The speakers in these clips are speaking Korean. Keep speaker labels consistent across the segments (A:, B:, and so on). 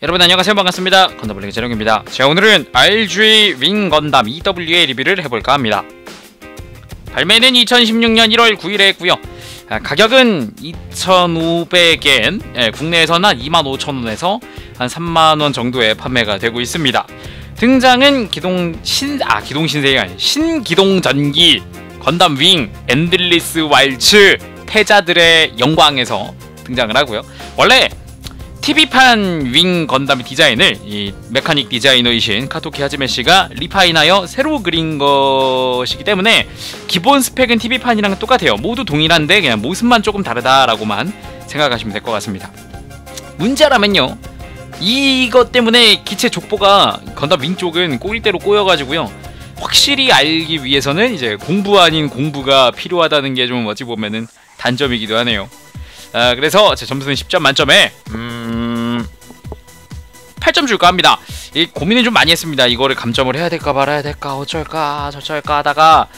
A: 여러분 안녕하세요, 반갑습니다. 건담블랙의 재룡입니다. 자, 오늘은 RG 윙 건담 EW의 리뷰를 해볼까 합니다. 발매는 2016년 1월 9일에 했고요. 가격은 2,500엔, 국내에서는 한 25,000원에서 한 3만원 정도에 판매가 되고 있습니다. 등장은 기동신세가 아니 신기동 전기 건담 윙 엔들리스 왈츠 패자들의 영광에서 등장을 하고요. 원래 TV판 윙 건담의 디자인을 이 메카닉 디자이너이신 카토키 하즈메 씨가 리파인하여 새로 그린 것이기 때문에 기본 스펙은 TV판이랑 똑같아요. 모두 동일한데 그냥 모습만 조금 다르다라고만 생각하시면 될 것 같습니다. 문제라면요, 이것 때문에 기체 족보가 건담 윙 쪽은 꼬일 대로 꼬여가지고요, 확실히 알기 위해서는 이제 공부 아닌 공부가 필요하다는 게 좀 어찌 보면은 단점이기도 하네요. 그래서 제 점수는 10점 만점에 8점 줄까 합니다. 이 고민을 좀 많이 했습니다. 이거를 감점을 해야 될까 말아야 될까 어쩔까 저쩔까 하다가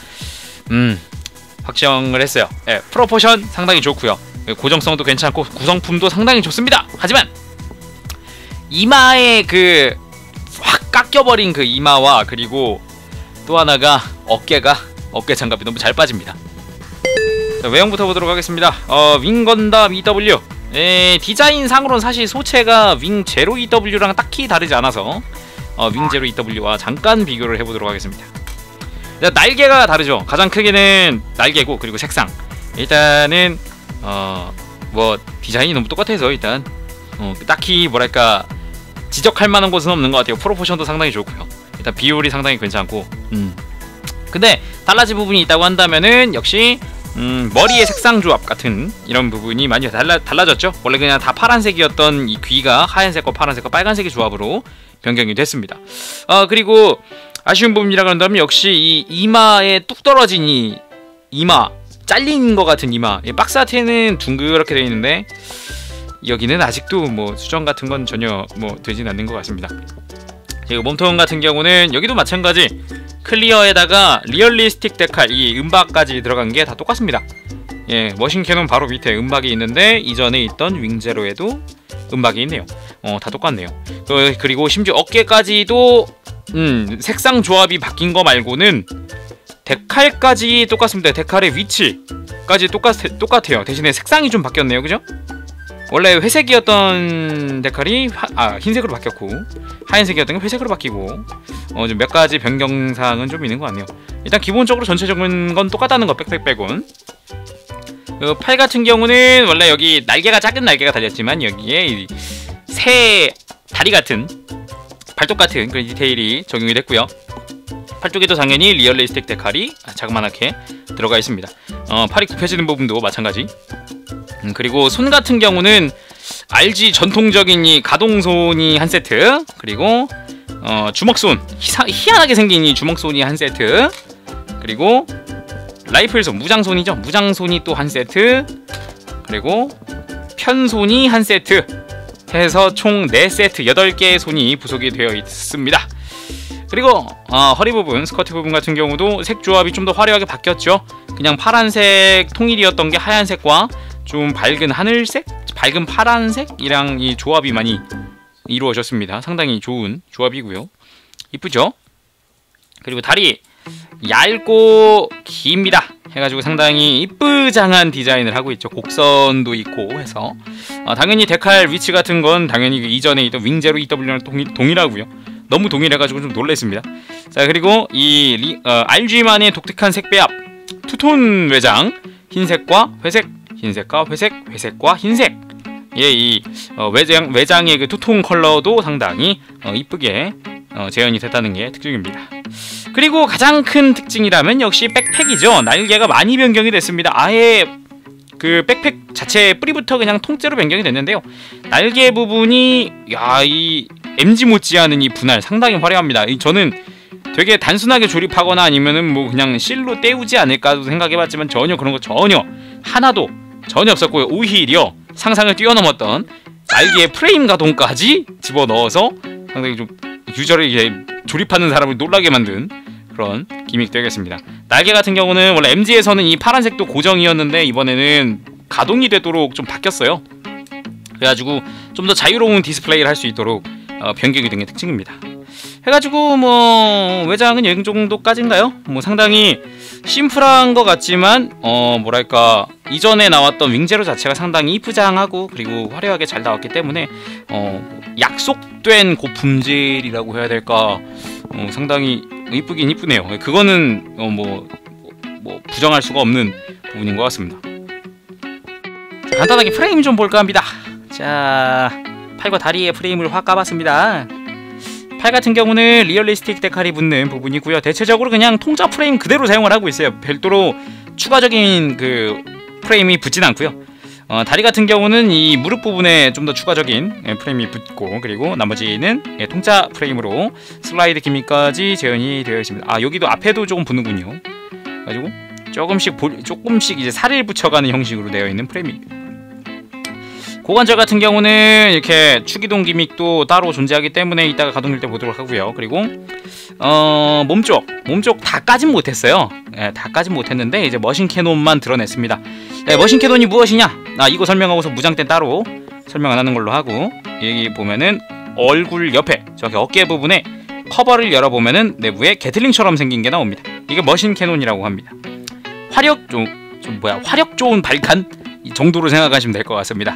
A: 확정을 했어요. 프로포션 상당히 좋고요, 고정성도 괜찮고 구성품도 상당히 좋습니다. 하지만 이마에 그 확 깎여버린 그 이마와 그리고 또 하나가 어깨 장갑이 너무 잘 빠집니다. 자, 외형부터 보도록 하겠습니다. 윙 건담 EW, 디자인 상으로는 사실 소체가 윙 제로 EW랑 딱히 다르지 않아서 윙 제로 EW와 잠깐 비교를 해보도록 하겠습니다. 날개가 다르죠. 가장 크게는 날개고, 그리고 색상, 일단은 뭐 디자인이 너무 똑같아서 일단 딱히 뭐랄까 지적할 만한 곳은 없는 것 같아요. 프로포션도 상당히 좋고요, 일단 비율이 상당히 괜찮고, 근데 달라진 부분이 있다고 한다면은 역시 머리의 색상 조합 같은 이런 부분이 많이 달라졌죠. 원래 그냥 다 파란색이었던 이 귀가 하얀색과 파란색과 빨간색의 조합으로 변경이 됐습니다. 그리고 아쉬운 부분이라고 한다면 역시 이 이마에 뚝 떨어진 이 이마, 잘린 것 같은 이마, 박스 아트에는 둥그렇게 되어 있는데 여기는 아직도 뭐 수정 같은 건 전혀 뭐 되진 않는 것 같습니다. 그리고 몸통 같은 경우는 여기도 마찬가지 클리어에다가 리얼리스틱 데칼, 이 음박까지 들어간 게 다 똑같습니다. 머신 캐논 바로 밑에 음박이 있는데 이전에 있던 윙제로에도 음박이 있네요. 다 똑같네요. 그리고 심지어 어깨까지도 색상 조합이 바뀐 거 말고는 데칼까지 똑같습니다. 데칼의 위치까지 똑같아요. 대신에 색상이 좀 바뀌었네요, 그죠? 원래 회색이었던 데칼이 흰색으로 바뀌었고, 하얀색이었던 게 회색으로 바뀌고, 좀 몇 가지 변경사항은 좀 있는 것 같네요. 일단 기본적으로 전체적인 건 똑같다는 거 빽빽. 팔 같은 경우는 원래 여기 작은 날개가 달렸지만 여기에 새 다리 같은, 발톱 같은 그런 디테일이 적용이 됐고요. 팔 쪽에도 당연히 리얼리스틱 데칼이 자그만하게 들어가 있습니다. 팔이 굽혀지는 부분도 마찬가지. 그리고 손 같은 경우는 RG 전통적인 이 가동손이 한 세트, 그리고 주먹손, 희한하게 생긴 이 주먹손이 한 세트, 그리고 라이플손, 무장손이죠. 무장손이 또 한 세트, 그리고 편손이 한 세트 해서 총 4세트 8개의 손이 부속이 되어 있습니다. 그리고 허리 부분, 스커트 부분 같은 경우도 색 조합이 좀 더 화려하게 바뀌었죠. 그냥 파란색 통일이었던 게 하얀색과 좀 밝은 하늘색, 밝은 파란색이랑 이 조합이 많이 이루어졌습니다. 상당히 좋은 조합이고요. 이쁘죠? 그리고 다리 얇고 깁니다 해가지고 상당히 이쁘장한 디자인을 하고 있죠. 곡선도 있고 해서 당연히 데칼 위치 같은 건 당연히 이전에 있던 윙제로 EW랑 동일하고요. 너무 동일해가지고 좀 놀랐습니다. 자, 그리고 이 RG만의 독특한 색배합, 투톤 외장, 흰색과 회색, 흰색과 회색, 회색과 흰색. 이 외장의 그 투톤 컬러도 상당히 이쁘게 재현이 됐다는 게 특징입니다. 그리고 가장 큰 특징이라면 역시 백팩이죠. 날개가 많이 변경이 됐습니다. 아예 그 백팩 자체 뿌리부터 그냥 통째로 변경이 됐는데요. 날개 부분이 이 MG 못지않은 이 분할 상당히 화려합니다. 저는 되게 단순하게 조립하거나 아니면은 뭐 그냥 실로 때우지 않을까도 생각해봤지만 전혀 그런 거 하나도 전혀 없었고요. 오히려 상상을 뛰어넘었던 날개의 프레임 가동까지 집어넣어서 상당히 좀 유저를 이제 조립하는 사람을 놀라게 만든 그런 기믹 되겠습니다. 날개 같은 경우는 원래 MG에서는 이 파란색도 고정이었는데 이번에는 가동이 되도록 좀 바뀌었어요. 그래가지고 좀 더 자유로운 디스플레이를 할 수 있도록 변경이 된 게 특징입니다. 해가지고 뭐 외장은 이 정도까지인가요? 뭐 상당히 심플한 것 같지만 뭐랄까 이전에 나왔던 윙제로 자체가 상당히 이쁘장하고 그리고 화려하게 잘 나왔기 때문에 약속된 고품질이라고 해야 될까 상당히 이쁘긴 이쁘네요. 그거는 뭐 부정할 수가 없는 부분인 것 같습니다. 자, 간단하게 프레임 좀 볼까 합니다. 자, 팔과 다리의 프레임을 확 까봤습니다. 팔 같은 경우는 리얼리스틱 데칼이 붙는 부분이고요. 대체적으로 그냥 통짜 프레임 그대로 사용을 하고 있어요. 별도로 추가적인 그 프레임이 붙진 않고요. 다리 같은 경우는 이 무릎 부분에 좀 더 추가적인 프레임이 붙고 그리고 나머지는 통짜 프레임으로 슬라이드 기믹까지 재현이 되어 있습니다. 아, 여기도 앞에도 조금 붙는군요. 가지고 조금씩 이제 살을 붙여가는 형식으로 되어 있는 프레임입니다. 고관절 같은 경우는 이렇게 추기동 기믹도 따로 존재하기 때문에 이따가 가동일 때 보도록 하고요. 그리고 몸쪽 다 까진 못했어요. 다 까진 못했는데 이제 머신 캐논만 드러냈습니다. 머신 캐논이 무엇이냐? 이거 설명하고서 무장대는 따로 설명 안 하는 걸로 하고, 여기 보면은 얼굴 옆에 저기 어깨 부분에 커버를 열어보면은 내부에 게틀링처럼 생긴 게 나옵니다. 이게 머신 캐논이라고 합니다. 화력 좋은 발칸 이 정도로 생각하시면 될 것 같습니다.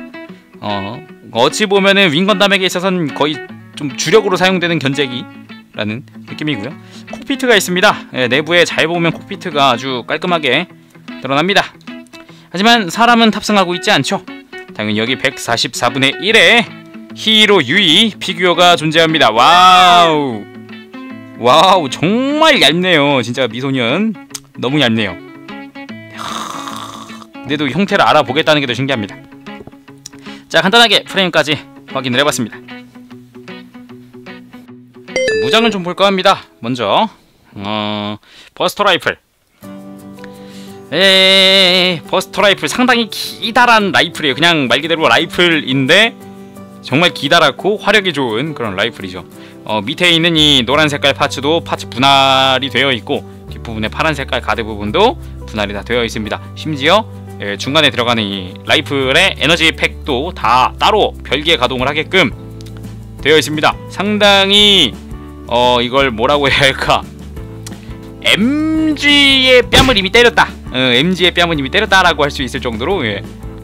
A: 어찌 보면은 윙건담에게 있어서는 거의 좀 주력으로 사용되는 견제기라는 느낌이고요. 콕피트가 있습니다. 내부에 잘 보면 콕피트가 아주 깔끔하게 드러납니다. 하지만 사람은 탑승하고 있지 않죠. 당연히 여기 144분의 1의 히로 유이 피규어가 존재합니다. 와우, 정말 얇네요. 진짜 미소년 너무 얇네요. 근데도 형태를 알아보겠다는 게 더 신기합니다. 자, 간단하게 프레임까지 확인을 해봤습니다. 자, 무장을 좀 볼까 합니다. 먼저 버스터 라이플. 버스터 라이플 상당히 기다란 라이플이에요. 그냥 말 그대로 라이플인데 정말 기다랗고 화력이 좋은 그런 라이플이죠. 밑에 있는 이 노란 색깔 파츠도 파츠 분할이 되어 있고 뒷부분에 파란 색깔 가드 부분도 분할이 다 되어 있습니다. 심지어 중간에 들어가는 이 라이플의 에너지 팩도 다 따로 별개 가동을 하게끔 되어 있습니다. 상당히 이걸 뭐라고 해야 할까, MG의 뺨을 이미 때렸다, MG의 뺨을 이미 때렸다라고 할 수 있을 정도로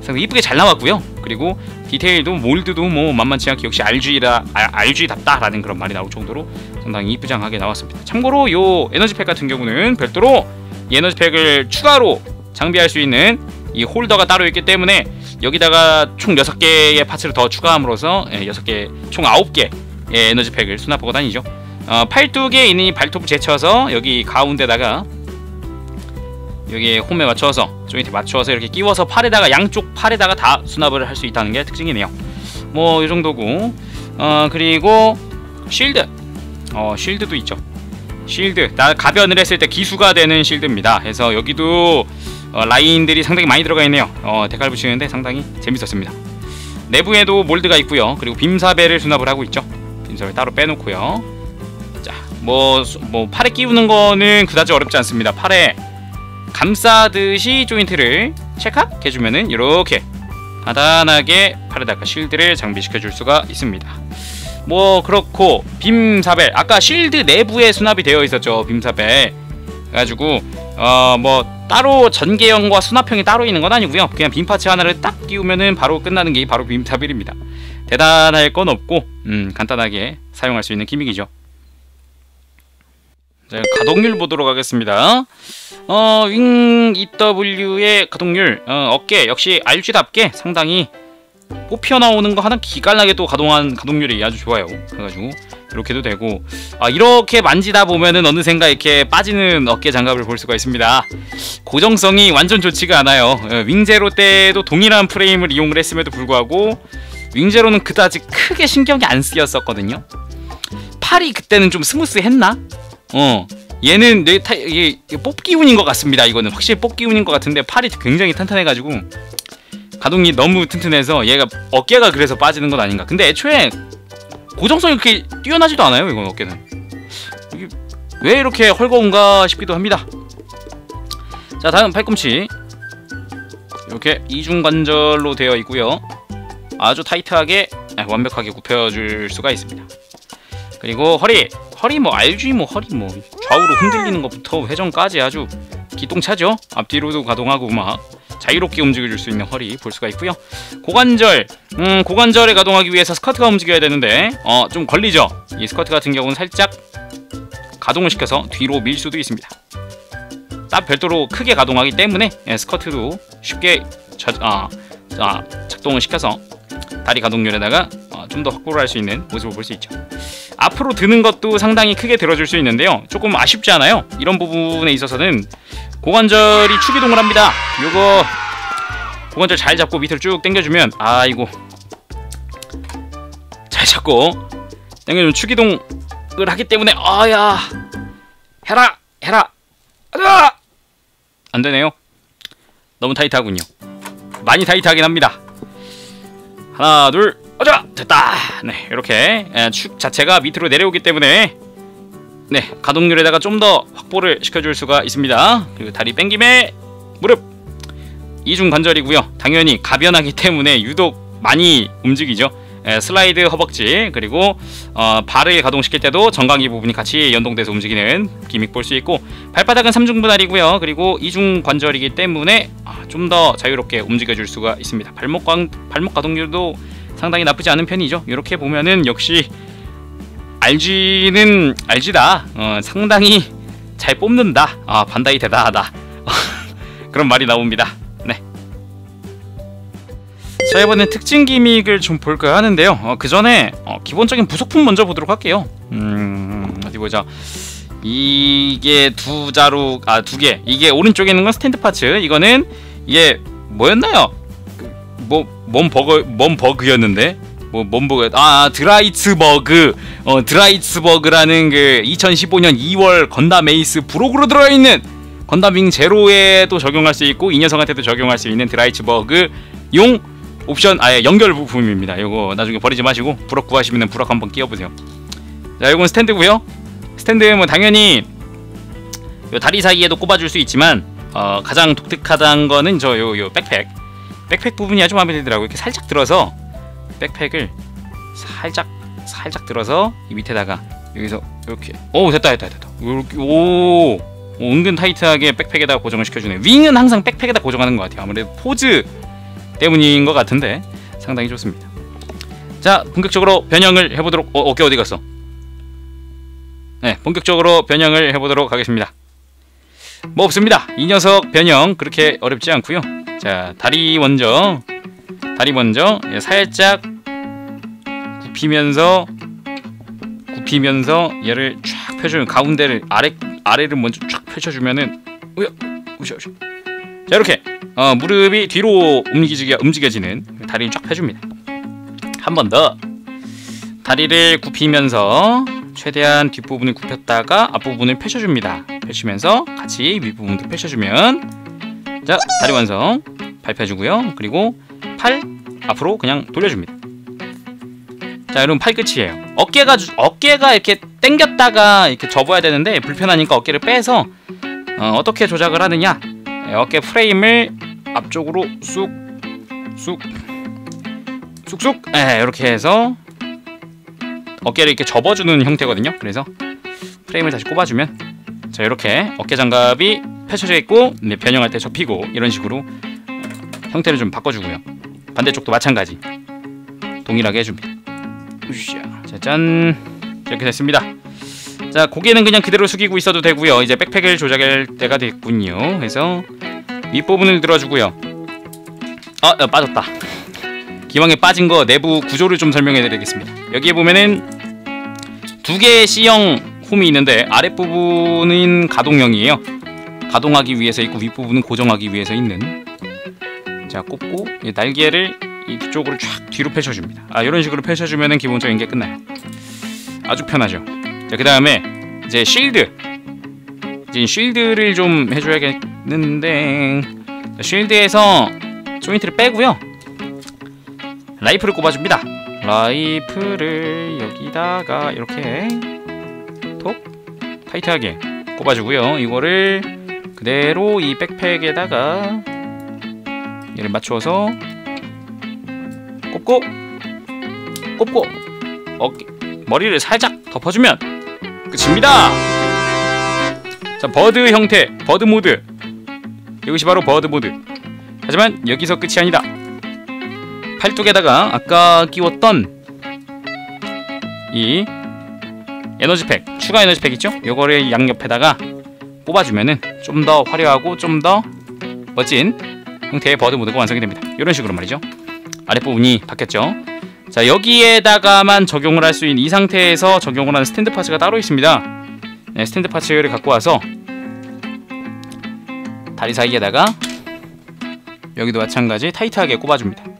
A: 상당히 이쁘게 잘 나왔고요. 그리고 디테일도 몰드도 뭐 만만치 않게 역시 RG답다라는 그런 말이 나올 정도로 상당히 이쁘장하게 나왔습니다. 참고로 요 에너지팩 같은 경우는 별도로 이 에너지팩을 추가로 장비할 수 있는 이 홀더가 따로 있기 때문에 여기다가 총 6개의 파츠를 더 추가함으로써 6개, 총 9개의 에너지팩을 수납하고 다니죠. 팔뚝에 있는 이 발톱을 제쳐서 여기 가운데다가 여기 홈에 맞춰서 조인트 맞춰서 이렇게 끼워서 팔에다가 양쪽 팔에다가 다 수납을 할 수 있다는 게 특징이네요. 뭐 이 정도고, 그리고 쉴드, 쉴드도 있죠. 쉴드, 가변을 했을 때 기수가 되는 쉴드입니다. 그래서 여기도 라인들이 상당히 많이 들어가 있네요. 데칼 붙이는데 상당히 재밌었습니다. 내부에도 몰드가 있고요. 그리고 빔사벨을 수납을 하고 있죠. 빔사벨 따로 빼놓고요. 자, 뭐 팔에 끼우는 거는 그다지 어렵지 않습니다. 팔에 감싸듯이 조인트를 체크업 해주면은 이렇게 간단하게 팔에다가 쉴드를 장비시켜 줄 수가 있습니다. 뭐 그렇고, 빔사벨 아까 쉴드 내부에 수납이 되어 있었죠. 빔사벨 그래가지고 뭐 따로 전개형과 수납형이 따로 있는 건 아니고요. 그냥 빔 파츠 하나를 딱 끼우면은 바로 끝나는 게 바로 빔사벨입니다. 대단할 건 없고 간단하게 사용할 수 있는 기믹이죠. 자, 가동률 보도록 하겠습니다. 윙 EW의 가동률, 어깨 역시 RG답게 상당히 뽑혀 나오는 거 하나 기깔나게 또 가동한 가동률이 아주 좋아요. 그래가지고 이렇게도 되고, 이렇게 만지다 보면은 어느샌가 이렇게 빠지는 어깨 장갑을 볼 수가 있습니다. 고정성이 완전 좋지가 않아요. 윙제로 때도 동일한 프레임을 이용을 했음에도 불구하고 윙제로는 그다지 크게 신경이 안 쓰였었거든요. 팔이 그때는 좀 스무스했나? 얘는 이게 뽑기 운인 것 같습니다. 이거는 확실히 뽑기 운인 것 같은데 팔이 굉장히 탄탄해가지고 가동이 너무 튼튼해서 얘가 어깨가 그래서 빠지는 건 아닌가. 근데 애초에 고정성이 그렇게 뛰어나지도 않아요. 이건 어깨는 이게 왜 이렇게 헐거운가 싶기도 합니다. 자, 다음 팔꿈치 이렇게 이중관절로 되어 있고요. 아주 타이트하게 완벽하게 굽혀줄 수가 있습니다. 그리고 허리 뭐 알지 뭐 허리 뭐 좌우로 흔들리는 것부터 회전까지 아주 기똥차죠. 앞뒤로도 가동하고 막 자유롭게 움직여줄 수 있는 허리 볼 수가 있고요. 고관절, 고관절에 가동하기 위해서 스커트가 움직여야 되는데 좀 걸리죠. 이 스커트 같은 경우는 살짝 가동을 시켜서 뒤로 밀 수도 있습니다. 딱 별도로 크게 가동하기 때문에 스커트도 쉽게 작동을 시켜서 다리 가동률에다가 좀 더 확보를 할 수 있는 모습을 볼 수 있죠. 앞으로 드는 것도 상당히 크게 들어줄 수 있는데요. 조금 아쉽지 않아요? 이런 부분에 있어서는 고관절이 추기동을 합니다. 요거 고관절 잘 잡고 밑으로 쭉 당겨주면 아이고 잘 잡고 당겨주면 추기동을 하기 때문에 아야 해라 아자 안되네요. 너무 타이트하군요. 많이 타이트하긴 합니다. 하나 둘 어자 됐다. 네 이렇게 축 자체가 밑으로 내려오기 때문에 네 가동률에다가 좀 더 확보를 시켜줄 수가 있습니다. 그리고 다리 뺑김에 무릎 이중 관절이고요. 당연히 가변하기 때문에 유독 많이 움직이죠. 슬라이드 허벅지 그리고 발을 가동시킬 때도 정강이 부분이 같이 연동돼서 움직이는 기믹 볼 수 있고 발바닥은 삼중분할이고요. 그리고 이중 관절이기 때문에 좀 더 자유롭게 움직여줄 수가 있습니다. 발목 가동률도 상당히 나쁘지 않은 편이죠. 이렇게 보면은 역시 RG는 RG다. 상당히 잘 뽑는다. 반다이 대단하다. 그런 말이 나옵니다. 네. 자 이번엔 특징 기믹을 좀 볼까 하는데요. 그 전에 기본적인 부속품 먼저 보도록 할게요. 어디 보자. 이게 두 개. 이게 오른쪽에 있는 건 스탠드 파츠. 이거는 이게 뭐였나요? 뭔 버그였는데 뭔 버그? 드라이츠버그. 드라이츠버그라는 그 2015년 2월 건담 에이스 브록으로 들어있는 건담 윙 제로에도 적용할 수 있고 이 녀석한테도 적용할 수 있는 드라이츠버그 용 옵션 연결 부품입니다. 이거 나중에 버리지 마시고 브록 구하시면 브록 한번 끼워보세요. 자, 이건 스탠드고요. 스탠드 뭐 당연히 요 다리 사이에도 꼽아줄 수 있지만 가장 독특하다는 거는 요 백팩 부분이 아주 마음에 들더라고요. 이렇게 살짝 들어서 백팩을 살짝 들어서 이 밑에다가 여기서 이렇게 됐다. 이렇게 은근 타이트하게 백팩에다 고정을 시켜주네. 윙은 항상 백팩에다 고정하는 것 같아요. 아무래도 포즈 때문인 것 같은데 상당히 좋습니다. 자 본격적으로 변형을 해보도록 어깨 어디 갔어? 네 본격적으로 변형을 해보도록 하겠습니다. 뭐 없습니다. 이 녀석 변형 그렇게 어렵지 않고요. 자 다리 먼저 살짝 굽히면서 얘를 쫙 펴주면 가운데를 아래를 먼저 쫙 펼쳐주면은 자 이렇게 무릎이 뒤로 움직여지는 다리를 쫙 펴줍니다. 한 번 더 다리를 굽히면서 최대한 뒷부분을 굽혔다가 앞부분을 펼쳐줍니다. 펼치면서 같이 윗부분도 펼쳐주면 자 다리 완성. 발 펴주고요. 그리고 팔 앞으로 그냥 돌려줍니다. 자 여러분 팔 끝이에요. 어깨가 이렇게 당겼다가 이렇게 접어야 되는데 불편하니까 어깨를 빼서 어떻게 조작을 하느냐, 어깨 프레임을 앞쪽으로 쑥쑥 이렇게 해서 어깨를 이렇게 접어주는 형태거든요. 그래서 프레임을 다시 꼽아주면 자 이렇게 어깨 장갑이 펼쳐져 있고 변형할 때 접히고 이런 식으로 형태를 좀 바꿔주고요. 반대쪽도 마찬가지 동일하게 해줍니다. 자, 짠 이렇게 됐습니다. 자 고개는 그냥 그대로 숙이고 있어도 되고요. 이제 백팩을 조작할 때가 됐군요. 그래서 윗부분을 들어주고요. 빠졌다. 기왕에 빠진 거 내부 구조를 좀 설명해 드리겠습니다. 여기에 보면은 두 개의 C형 홈이 있는데 아랫부분은 가동형이에요. 가동하기 위해서 있고 윗부분은 고정하기 위해서 있는. 자 꼽고 날개를 이쪽으로 쫙 뒤로 펼쳐줍니다. 이런 식으로 펼쳐주면은 기본적인 게 끝나요. 아주 편하죠. 자 그 다음에 이제 쉴드를 좀 해줘야겠는데 쉴드에서 조인트를 빼고요. 라이프를 꼽아줍니다. 라이프를 여기다가 이렇게 톡 타이트하게 꼽아주고요. 이거를 그대로 이 백팩에다가 얘를 맞춰서 꼽고 어깨, 머리를 살짝 덮어주면 끝입니다. 자, 버드 형태, 버드 모드. 이것이 바로 버드 모드. 하지만 여기서 끝이 아니다. 팔뚝에다가 아까 끼웠던 이 에너지팩, 추가 에너지팩 있죠? 요거를 양옆에다가 뽑아주면은 좀 더 화려하고 좀 더 멋진 형태의 버드 모드가 완성이 됩니다. 이런 식으로 말이죠. 아랫부분이 바뀌었죠. 자, 여기에다가만 적용을 할 수 있는, 이 상태에서 적용을 하는 스탠드 파츠가 따로 있습니다. 네, 스탠드 파츠를 갖고 와서 다리 사이에다가 여기도 마찬가지 타이트하게 꼽아줍니다. 딱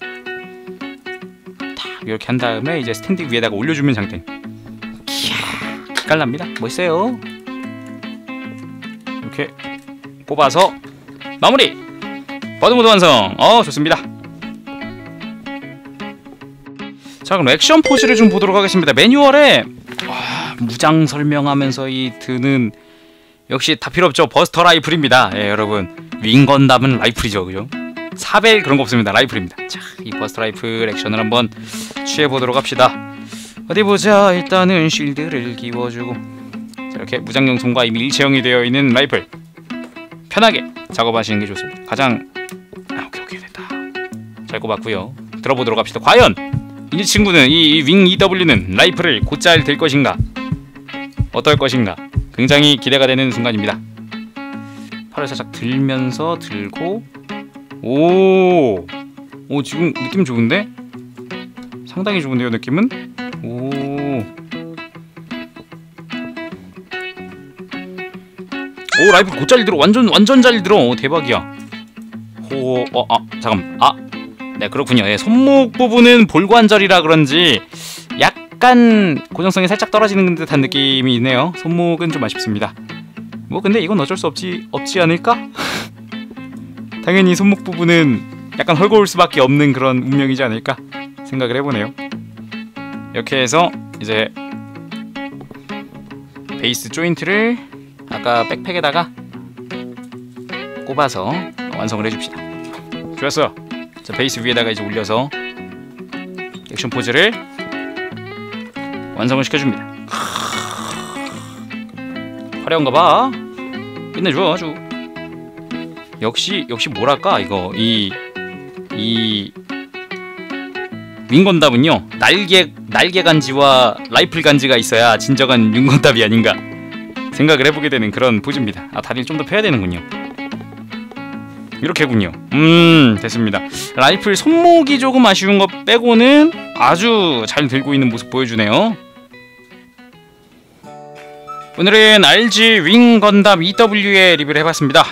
A: 이렇게 한 다음에 이제 스탠드 위에다가 올려주면 장땡. 깔납니다. 멋있어요. 이렇게 꼽아서 마무리! 버드모드 완성! 좋습니다. 자, 그럼 액션 포즈를 좀 보도록 하겠습니다. 매뉴얼에 무장 설명하면서 이 드는, 역시 다 필요 없죠. 버스터 라이플입니다. 예, 여러분, 윙건담은 라이플이죠, 그죠? 사벨 그런 거 없습니다. 라이플입니다. 자, 이 버스터 라이플 액션을 한번 취해 보도록 합시다. 어디 보자. 일단은 쉴드를 끼워주고, 자, 이렇게 무장용통과 이미 일체형이 되어 있는 라이플 편하게 작업하시는 게 좋습니다. 가장 오케이 됐다. 잘 꼽았고요. 들어보도록 합시다. 과연 이 친구는, 이 윙 EW는 라이플을 곧잘 들 것인가, 어떨 것인가, 굉장히 기대가 되는 순간입니다. 팔을 살짝 들면서 들고, 오 지금 느낌 좋은데? 상당히 좋은데요, 느낌은? 오 라이플 곧잘 들어. 완전 잘 들어. 대박이야. 잠깐만. 네, 그렇군요. 예, 손목 부분은 볼관절이라 그런지 약간 고정성이 살짝 떨어지는 듯한 느낌이 있네요. 손목은 좀 아쉽습니다. 뭐 근데 이건 어쩔 수 없지 않을까? 당연히 손목 부분은 약간 헐거울 수밖에 없는 그런 운명이지 않을까 생각을 해보네요. 이렇게 해서 이제 베이스 조인트를 아까 백팩에다가 꼽아서 완성을 해줍시다. 좋았어. 자, 베이스 위에다가 이제 올려서 액션 포즈를 완성을 시켜줍니다. 화려한가봐. 끝내줘 아주. 역시 뭐랄까, 이거 이 윙건담은요, 날개 간지와 라이플 간지가 있어야 진정한 윙건담이 아닌가 생각을 해보게 되는 그런 포즈입니다. 다리를 좀 더 펴야 되는군요. 이렇게군요. 됐습니다. 라이플 손목이 조금 아쉬운 것 빼고는 아주 잘 들고 있는 모습 보여주네요. 오늘은 RG 윙건담 EW의 리뷰를 해봤습니다.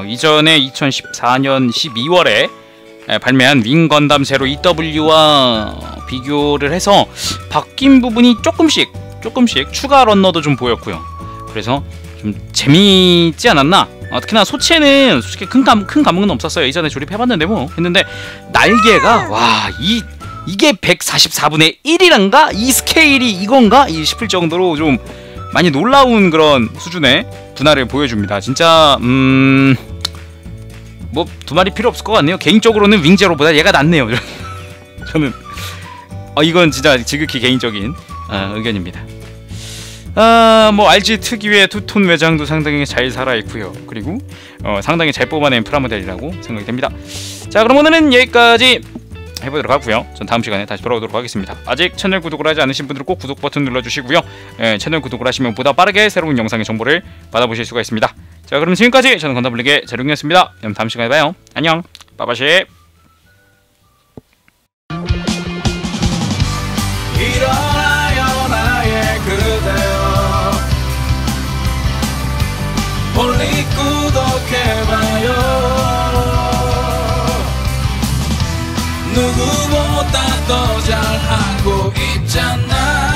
A: 이전에 2014년 12월에 발매한 윙건담 제로 EW와 비교를 해서 바뀐 부분이 조금씩 추가 런너도 좀 보였고요. 그래서 좀 재미있지 않았나? 특히나 소체는 솔직히 큰 감흥은 없었어요. 이전에 조립해봤는데 뭐 했는데, 날개가 이게 144분의 1이란가? 이 스케일이 이건가? 싶을 정도로 좀 많이 놀라운 그런 수준의 분할을 보여줍니다. 진짜 뭐 두 마리 필요 없을 것 같네요. 개인적으로는 윙제로보다 얘가 낫네요. 저는 이건 진짜 지극히 개인적인 의견입니다. 뭐 RG 특유의 투톤 외장도 상당히 잘 살아있고요. 그리고 상당히 잘 뽑아낸 프라모델이라고 생각이 됩니다. 자, 그럼 오늘은 여기까지 해보도록 하고요. 전 다음 시간에 다시 돌아오도록 하겠습니다. 아직 채널 구독을 하지 않으신 분들은 꼭 구독 버튼 눌러주시고요. 채널 구독을 하시면 보다 빠르게 새로운 영상의 정보를 받아보실 수가 있습니다. 자, 그럼 지금까지 저는 건담블릭의 제룡이었습니다. 그럼 다음 시간에 봐요. 안녕. 빠바시.
B: 일어나요 나의 그대여, 볼리 구독해봐요. 누구보다 더 잘하고 있잖아.